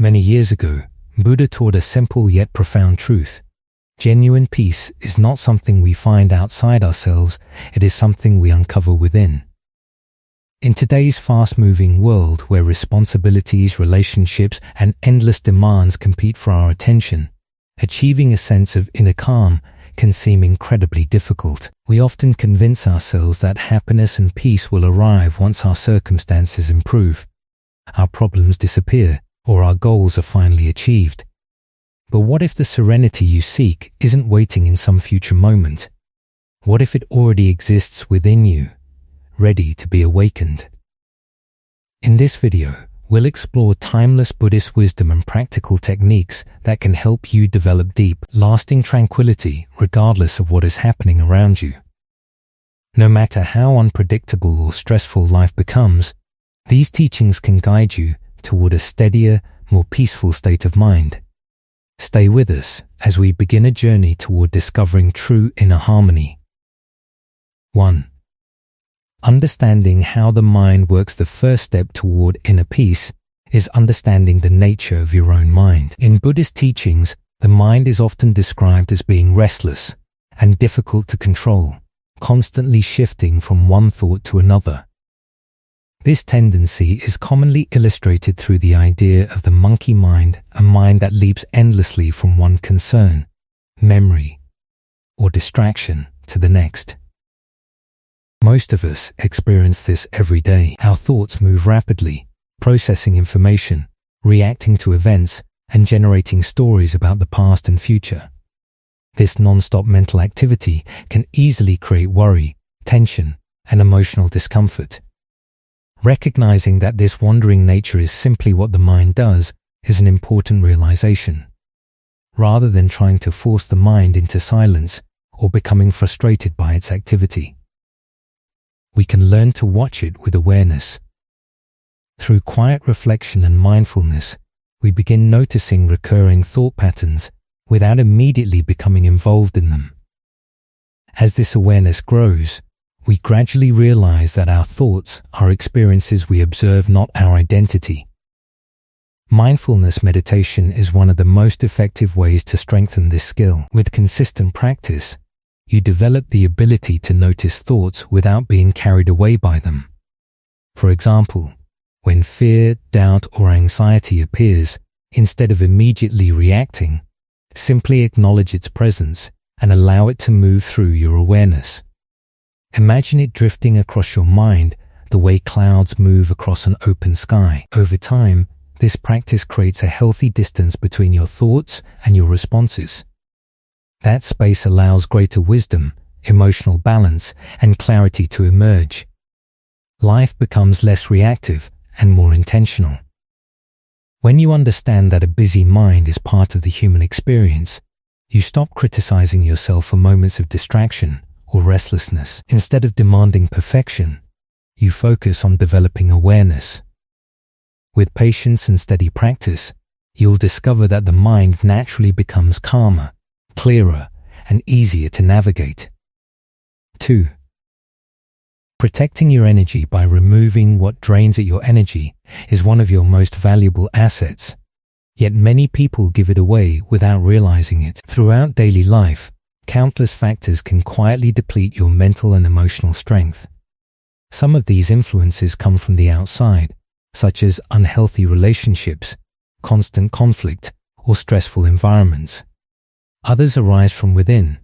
Many years ago, Buddha taught a simple yet profound truth. Genuine peace is not something we find outside ourselves, it is something we uncover within. In today's fast-moving world where responsibilities, relationships, and endless demands compete for our attention, achieving a sense of inner calm can seem incredibly difficult. We often convince ourselves that happiness and peace will arrive once our circumstances improve, our problems disappear, or our goals are finally achieved. But what if the serenity you seek isn't waiting in some future moment? What if it already exists within you, ready to be awakened? In this video, we'll explore timeless Buddhist wisdom and practical techniques that can help you develop deep, lasting tranquility regardless of what is happening around you. No matter how unpredictable or stressful life becomes, these teachings can guide you toward a steadier, more peaceful state of mind. Stay with us as we begin a journey toward discovering true inner harmony. 1. Understanding how the mind works. The first step toward inner peace is understanding the nature of your own mind. In Buddhist teachings, the mind is often described as being restless and difficult to control, constantly shifting from one thought to another. This tendency is commonly illustrated through the idea of the monkey mind, a mind that leaps endlessly from one concern, memory, or distraction to the next. Most of us experience this every day. Our thoughts move rapidly, processing information, reacting to events, and generating stories about the past and future. This non-stop mental activity can easily create worry, tension, and emotional discomfort. Recognizing that this wandering nature is simply what the mind does is an important realization. Rather than trying to force the mind into silence or becoming frustrated by its activity, we can learn to watch it with awareness. Through quiet reflection and mindfulness, we begin noticing recurring thought patterns without immediately becoming involved in them. As this awareness grows, we gradually realize that our thoughts are experiences we observe, not our identity. Mindfulness meditation is one of the most effective ways to strengthen this skill. With consistent practice, you develop the ability to notice thoughts without being carried away by them. For example, when fear, doubt, or anxiety appears, instead of immediately reacting, simply acknowledge its presence and allow it to move through your awareness. Imagine it drifting across your mind the way clouds move across an open sky. Over time, this practice creates a healthy distance between your thoughts and your responses. That space allows greater wisdom, emotional balance, and clarity to emerge. Life becomes less reactive and more intentional. When you understand that a busy mind is part of the human experience, you stop criticizing yourself for moments of distraction or restlessness. Instead of demanding perfection, you focus on developing awareness. With patience and steady practice, you'll discover that the mind naturally becomes calmer, clearer, and easier to navigate. 2. Protecting your energy by removing what drains at your energy is one of your most valuable assets. Yet many people give it away without realizing it. Throughout daily life, countless factors can quietly deplete your mental and emotional strength. Some of these influences come from the outside, such as unhealthy relationships, constant conflict, or stressful environments. Others arise from within,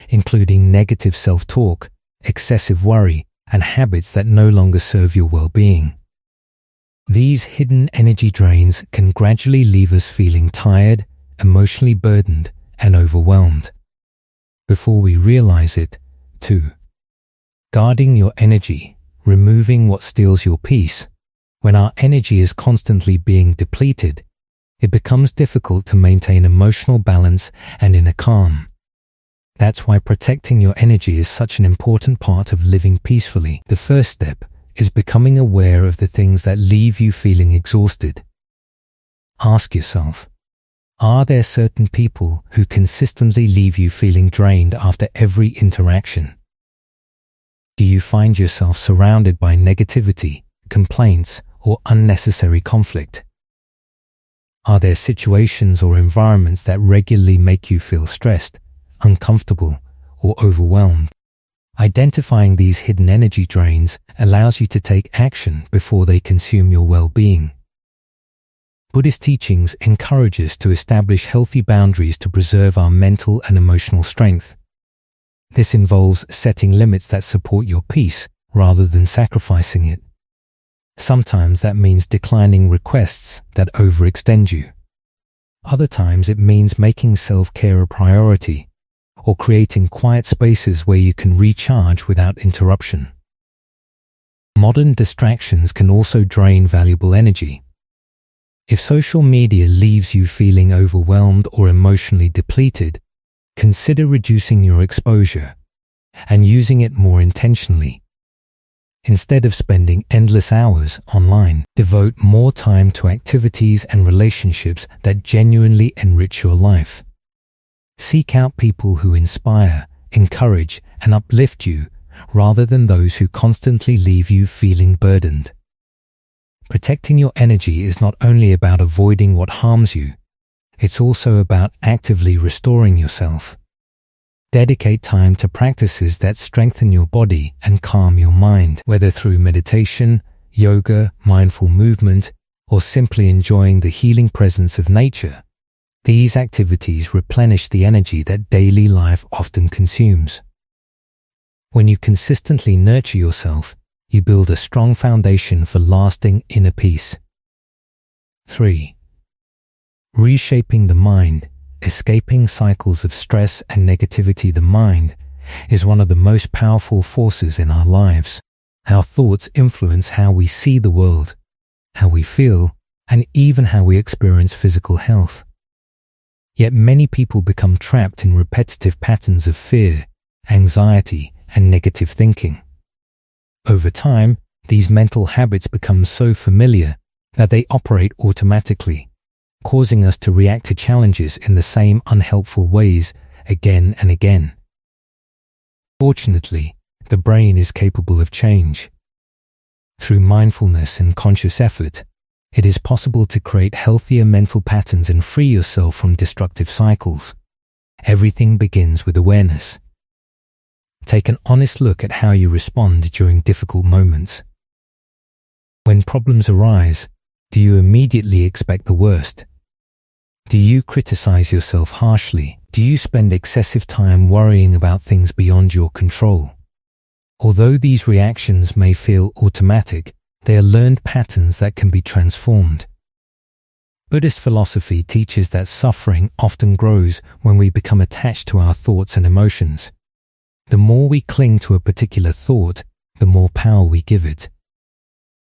including negative self-talk, excessive worry, and habits that no longer serve your well-being. These hidden energy drains can gradually leave us feeling tired, emotionally burdened, and overwhelmed. Before we realize it, 2. Guarding your energy, removing what steals your peace. When our energy is constantly being depleted, it becomes difficult to maintain emotional balance and inner calm. That's why protecting your energy is such an important part of living peacefully. The first step is becoming aware of the things that leave you feeling exhausted. Ask yourself, are there certain people who consistently leave you feeling drained after every interaction? Do you find yourself surrounded by negativity, complaints, or unnecessary conflict? Are there situations or environments that regularly make you feel stressed, uncomfortable, or overwhelmed? Identifying these hidden energy drains allows you to take action before they consume your well-being. Buddhist teachings encourage us to establish healthy boundaries to preserve our mental and emotional strength. This involves setting limits that support your peace rather than sacrificing it. Sometimes that means declining requests that overextend you. Other times it means making self-care a priority or creating quiet spaces where you can recharge without interruption. Modern distractions can also drain valuable energy. If social media leaves you feeling overwhelmed or emotionally depleted, consider reducing your exposure and using it more intentionally. Instead of spending endless hours online, devote more time to activities and relationships that genuinely enrich your life. Seek out people who inspire, encourage, and uplift you, rather than those who constantly leave you feeling burdened. Protecting your energy is not only about avoiding what harms you, it's also about actively restoring yourself. Dedicate time to practices that strengthen your body and calm your mind, whether through meditation, yoga, mindful movement, or simply enjoying the healing presence of nature. These activities replenish the energy that daily life often consumes. When you consistently nurture yourself, you build a strong foundation for lasting inner peace. 3. Reshaping the mind. Escaping cycles of stress and negativity. The mind is one of the most powerful forces in our lives. Our thoughts influence how we see the world, how we feel, and even how we experience physical health. Yet many people become trapped in repetitive patterns of fear, anxiety, and negative thinking. Over time, these mental habits become so familiar that they operate automatically, causing us to react to challenges in the same unhelpful ways again and again. Fortunately, the brain is capable of change. Through mindfulness and conscious effort, it is possible to create healthier mental patterns and free yourself from destructive cycles. Everything begins with awareness. Take an honest look at how you respond during difficult moments. When problems arise, do you immediately expect the worst? Do you criticize yourself harshly? Do you spend excessive time worrying about things beyond your control? Although these reactions may feel automatic, they are learned patterns that can be transformed. Buddhist philosophy teaches that suffering often grows when we become attached to our thoughts and emotions. The more we cling to a particular thought, the more power we give it.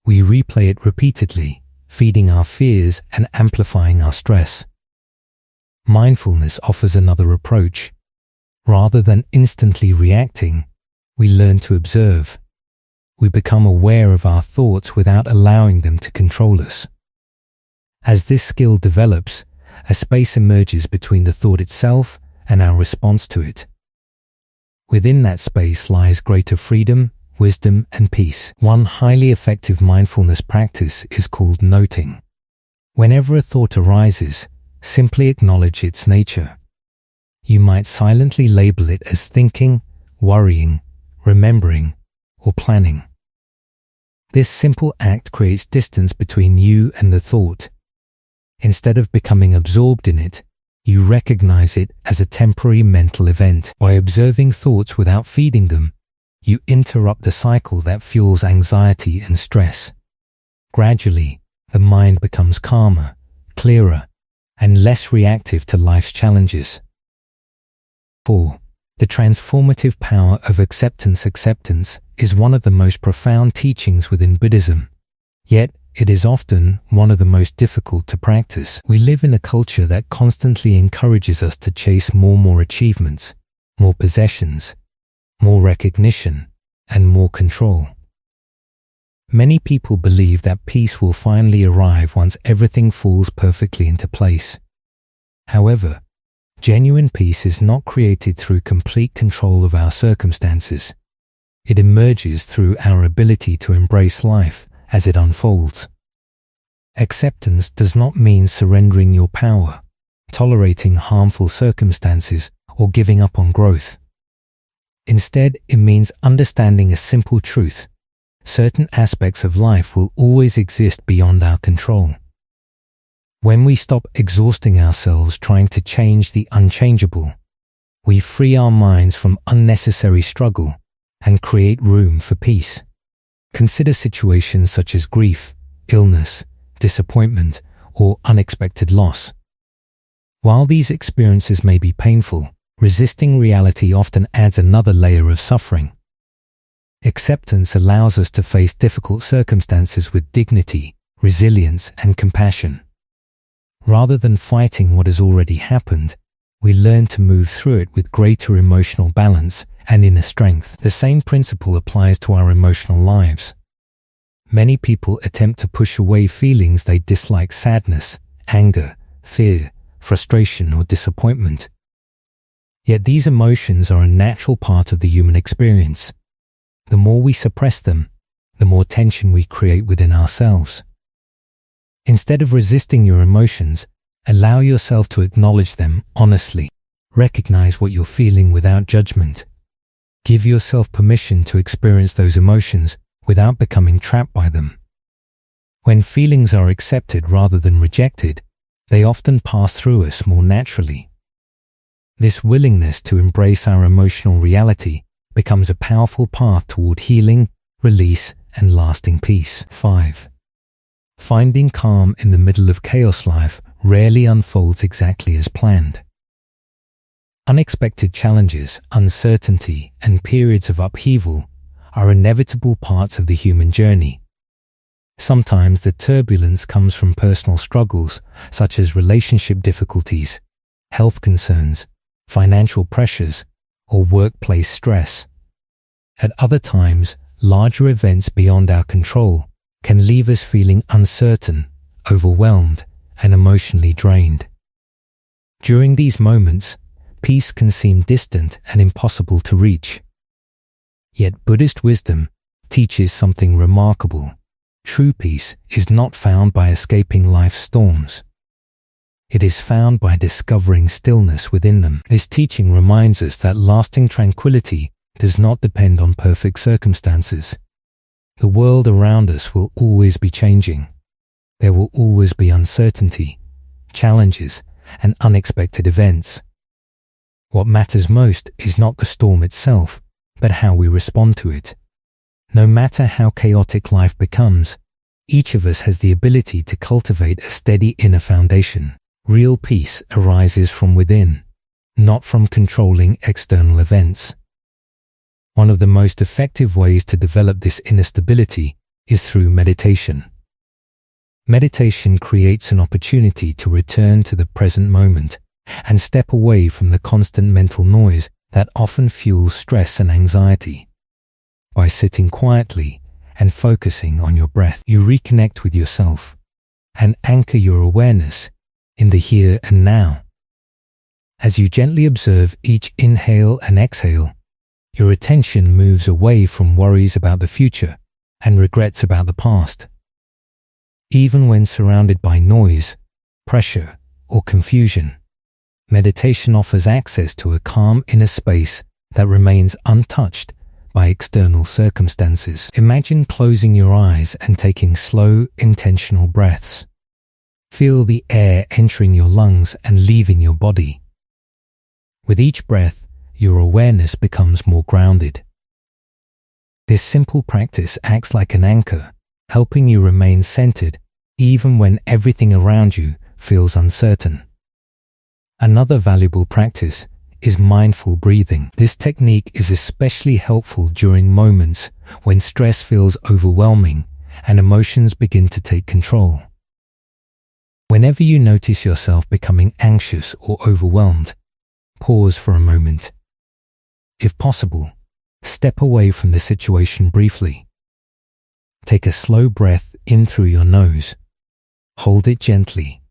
We replay it repeatedly, feeding our fears and amplifying our stress. Mindfulness offers another approach. Rather than instantly reacting, we learn to observe. We become aware of our thoughts without allowing them to control us. As this skill develops, a space emerges between the thought itself and our response to it. Within that space lies greater freedom, wisdom, and peace. One highly effective mindfulness practice is called noting. Whenever a thought arises, simply acknowledge its nature. You might silently label it as thinking, worrying, remembering, or planning. This simple act creates distance between you and the thought. Instead of becoming absorbed in it, you recognize it as a temporary mental event. By observing thoughts without feeding them, you interrupt the cycle that fuels anxiety and stress. Gradually, the mind becomes calmer, clearer, and less reactive to life's challenges. 4. The transformative power of acceptance. Acceptance is one of the most profound teachings within Buddhism, yet it is often one of the most difficult to practice. We live in a culture that constantly encourages us to chase more achievements, more possessions, more recognition, and more control. Many people believe that peace will finally arrive once everything falls perfectly into place. However, genuine peace is not created through complete control of our circumstances. It emerges through our ability to embrace life as it unfolds. Acceptance does not mean surrendering your power, tolerating harmful circumstances, or giving up on growth. Instead, it means understanding a simple truth. Certain aspects of life will always exist beyond our control. When we stop exhausting ourselves trying to change the unchangeable, we free our minds from unnecessary struggle and create room for peace. Consider situations such as grief, illness, disappointment, or unexpected loss. While these experiences may be painful, resisting reality often adds another layer of suffering. Acceptance allows us to face difficult circumstances with dignity, resilience, and compassion. Rather than fighting what has already happened, we learn to move through it with greater emotional balance and inner strength. The same principle applies to our emotional lives. Many people attempt to push away feelings they dislike: sadness, anger, fear, frustration, or disappointment. Yet these emotions are a natural part of the human experience. The more we suppress them, the more tension we create within ourselves. Instead of resisting your emotions, allow yourself to acknowledge them honestly. Recognize what you're feeling without judgment. Give yourself permission to experience those emotions without becoming trapped by them. When feelings are accepted rather than rejected, they often pass through us more naturally. This willingness to embrace our emotional reality becomes a powerful path toward healing, release, and lasting peace. 5. Finding calm in the middle of chaos. Life rarely unfolds exactly as planned. Unexpected challenges, uncertainty, and periods of upheaval are inevitable parts of the human journey. Sometimes the turbulence comes from personal struggles such as relationship difficulties, health concerns, financial pressures, or workplace stress. At other times, larger events beyond our control can leave us feeling uncertain, overwhelmed, and emotionally drained. During these moments, peace can seem distant and impossible to reach. Yet Buddhist wisdom teaches something remarkable. True peace is not found by escaping life's storms. It is found by discovering stillness within them. This teaching reminds us that lasting tranquility does not depend on perfect circumstances. The world around us will always be changing. There will always be uncertainty, challenges, and unexpected events. What matters most is not the storm itself, but how we respond to it. No matter how chaotic life becomes, each of us has the ability to cultivate a steady inner foundation. Real peace arises from within, not from controlling external events. One of the most effective ways to develop this inner stability is through meditation. Meditation creates an opportunity to return to the present moment and step away from the constant mental noise that often fuels stress and anxiety. By sitting quietly and focusing on your breath, you reconnect with yourself and anchor your awareness in the here and now. As you gently observe each inhale and exhale, your attention moves away from worries about the future and regrets about the past. Even when surrounded by noise, pressure, or confusion, meditation offers access to a calm inner space that remains untouched by external circumstances. Imagine closing your eyes and taking slow, intentional breaths. Feel the air entering your lungs and leaving your body. With each breath, your awareness becomes more grounded. This simple practice acts like an anchor, helping you remain centered even when everything around you feels uncertain. Another valuable practice is mindful breathing. This technique is especially helpful during moments when stress feels overwhelming and emotions begin to take control. Whenever you notice yourself becoming anxious or overwhelmed, pause for a moment. If possible, step away from the situation briefly. Take a slow breath in through your nose, hold it gently,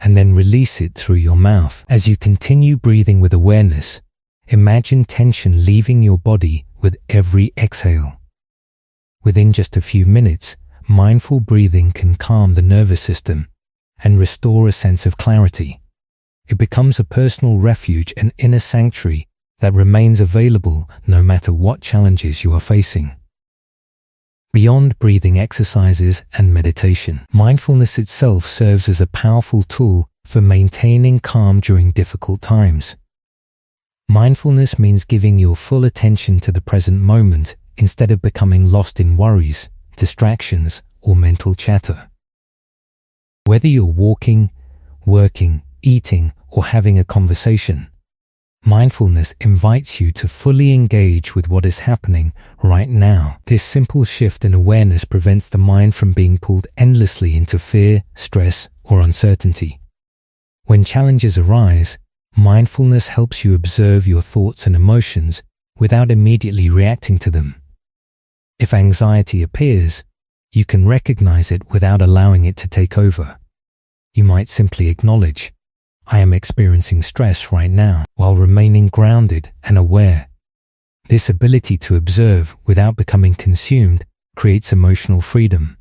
and then release it through your mouth. As you continue breathing with awareness, imagine tension leaving your body with every exhale. Within just a few minutes, mindful breathing can calm the nervous system and restore a sense of clarity. It becomes a personal refuge and inner sanctuary that remains available no matter what challenges you are facing. Beyond breathing exercises and meditation, mindfulness itself serves as a powerful tool for maintaining calm during difficult times. Mindfulness means giving your full attention to the present moment instead of becoming lost in worries, distractions, or mental chatter. Whether you're walking, working, eating, or having a conversation, mindfulness invites you to fully engage with what is happening right now. This simple shift in awareness prevents the mind from being pulled endlessly into fear, stress, or uncertainty. When challenges arise, mindfulness helps you observe your thoughts and emotions without immediately reacting to them. If anxiety appears, you can recognize it without allowing it to take over. You might simply acknowledge, "I am experiencing stress right now," while remaining grounded and aware. This ability to observe without becoming consumed creates emotional freedom.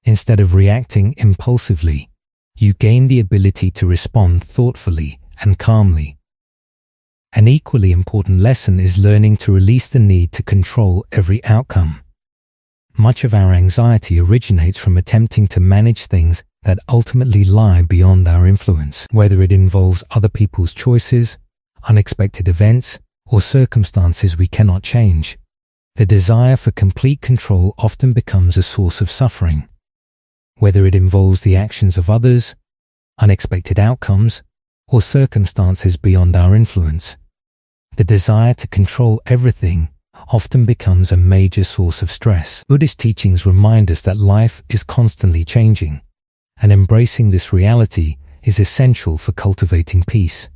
Instead of reacting impulsively, you gain the ability to respond thoughtfully and calmly. An equally important lesson is learning to release the need to control every outcome. Much of our anxiety originates from attempting to manage things that ultimately lie beyond our influence, whether it involves other people's choices, unexpected events, or circumstances we cannot change. The desire for complete control often becomes a source of suffering. Whether it involves the actions of others, unexpected outcomes, or circumstances beyond our influence, the desire to control everything often becomes a major source of stress. Buddhist teachings remind us that life is constantly changing, and embracing this reality is essential for cultivating peace.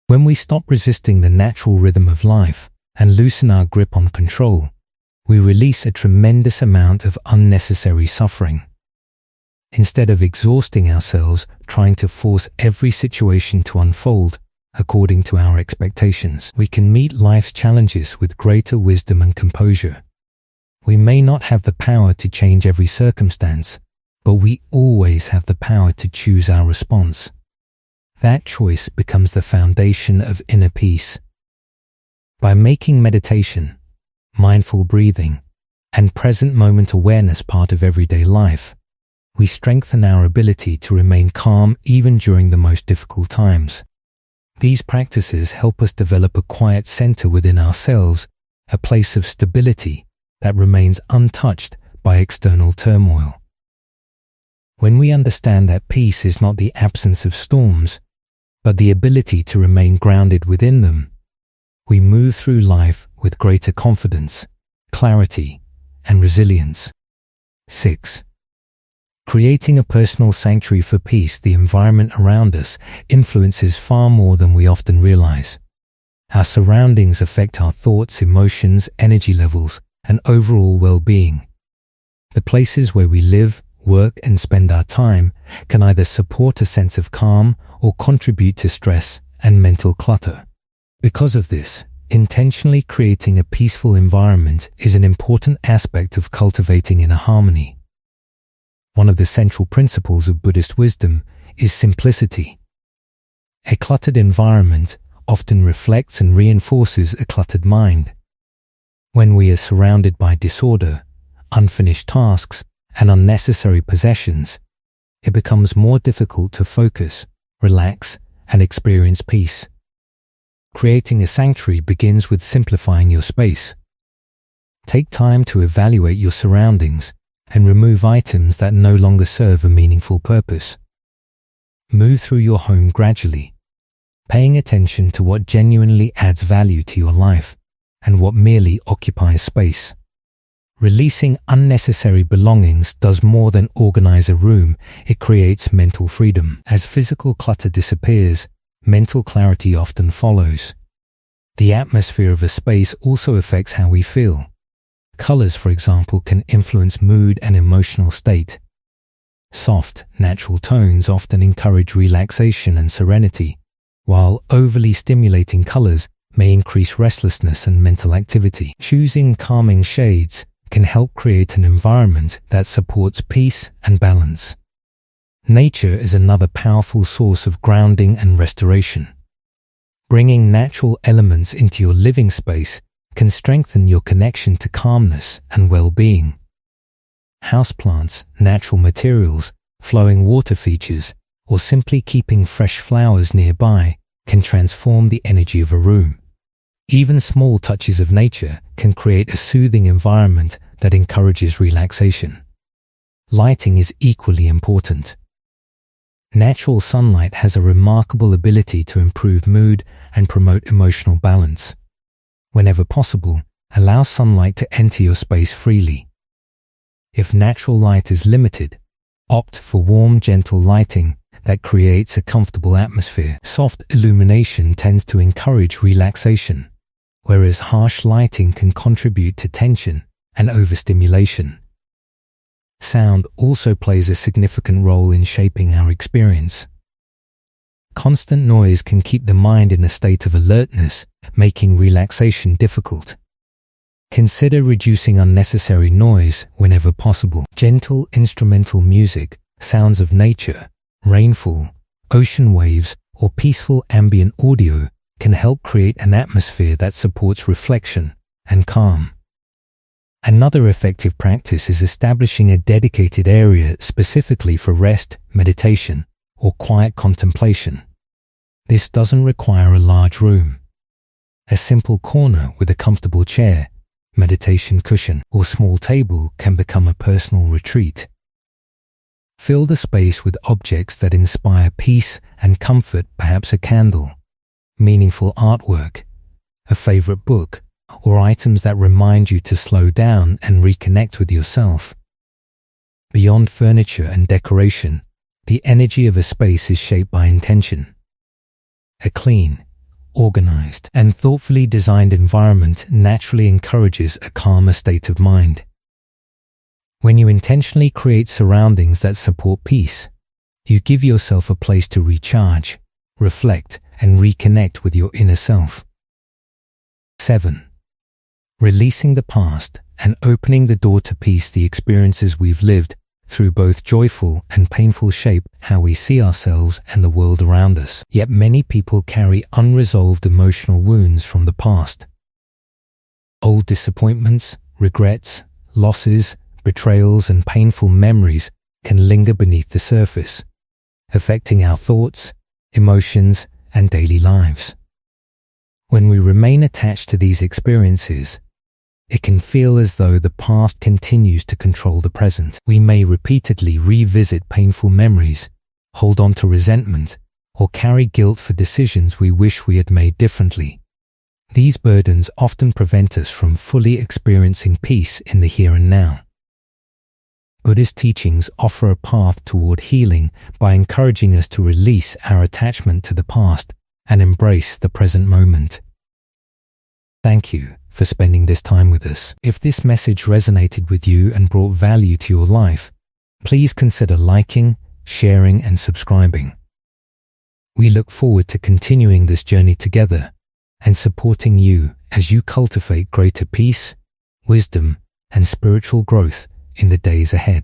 When we stop resisting the natural rhythm of life and loosen our grip on control, we release a tremendous amount of unnecessary suffering. Instead of exhausting ourselves trying to force every situation to unfold according to our expectations, we can meet life's challenges with greater wisdom and composure. We may not have the power to change every circumstance, but we always have the power to choose our response. That choice becomes the foundation of inner peace. By making meditation, mindful breathing, and present moment awareness part of everyday life, we strengthen our ability to remain calm even during the most difficult times. These practices help us develop a quiet center within ourselves, a place of stability that remains untouched by external turmoil. When we understand that peace is not the absence of storms, but the ability to remain grounded within them, we move through life with greater confidence, clarity, and resilience. 6. Creating a personal sanctuary for peace. The environment around us influences far more than we often realize. Our surroundings affect our thoughts, emotions, energy levels, and overall well-being. The places where we live, work, and spend our time can either support a sense of calm or contribute to stress and mental clutter. Because of this, intentionally creating a peaceful environment is an important aspect of cultivating inner harmony. One of the central principles of Buddhist wisdom is simplicity. A cluttered environment often reflects and reinforces a cluttered mind. When we are surrounded by disorder, unfinished tasks, and unnecessary possessions, it becomes more difficult to focus, relax, and experience peace. Creating a sanctuary begins with simplifying your space. Take time to evaluate your surroundings and remove items that no longer serve a meaningful purpose. Move through your home gradually, paying attention to what genuinely adds value to your life and what merely occupies space. Releasing unnecessary belongings does more than organize a room, it creates mental freedom. As physical clutter disappears, mental clarity often follows. The atmosphere of a space also affects how we feel. Colors, for example, can influence mood and emotional state. Soft, natural tones often encourage relaxation and serenity, while overly stimulating colors may increase restlessness and mental activity. Choosing calming shades can help create an environment that supports peace and balance. Nature is another powerful source of grounding and restoration. Bringing natural elements into your living space can strengthen your connection to calmness and well-being. Houseplants, natural materials, flowing water features, or simply keeping fresh flowers nearby can transform the energy of a room. Even small touches of nature can create a soothing environment that encourages relaxation. Lighting is equally important. Natural sunlight has a remarkable ability to improve mood and promote emotional balance. Whenever possible, allow sunlight to enter your space freely. If natural light is limited, opt for warm, gentle lighting that creates a comfortable atmosphere. Soft illumination tends to encourage relaxation, whereas harsh lighting can contribute to tension and overstimulation. Sound also plays a significant role in shaping our experience. Constant noise can keep the mind in a state of alertness, making relaxation difficult. Consider reducing unnecessary noise whenever possible. Gentle instrumental music, sounds of nature, rainfall, ocean waves, or peaceful ambient audio can help create an atmosphere that supports reflection and calm. Another effective practice is establishing a dedicated area specifically for rest, meditation, or quiet contemplation. This doesn't require a large room. A simple corner with a comfortable chair, meditation cushion, or small table can become a personal retreat. Fill the space with objects that inspire peace and comfort, perhaps a candle, meaningful artwork, a favorite book, or items that remind you to slow down and reconnect with yourself. Beyond furniture and decoration, the energy of a space is shaped by intention. A clean, organized, and thoughtfully designed environment naturally encourages a calmer state of mind. When you intentionally create surroundings that support peace, you give yourself a place to recharge, reflect, and reconnect with your inner self. 7. Releasing the past and opening the door to peace. The experiences we've lived through both joyful and painful shape how we see ourselves and the world around us. Yet many people carry unresolved emotional wounds from the past. Old disappointments, regrets, losses, betrayals, and painful memories can linger beneath the surface, affecting our thoughts, emotions, and daily lives. When we remain attached to these experiences, it can feel as though the past continues to control the present. We may repeatedly revisit painful memories, hold on to resentment, or carry guilt for decisions we wish we had made differently. These burdens often prevent us from fully experiencing peace in the here and now. Buddhist teachings offer a path toward healing by encouraging us to release our attachment to the past and embrace the present moment. Thank you for spending this time with us. If this message resonated with you and brought value to your life, please consider liking, sharing, and subscribing. We look forward to continuing this journey together and supporting you as you cultivate greater peace, wisdom, and spiritual growth in the days ahead.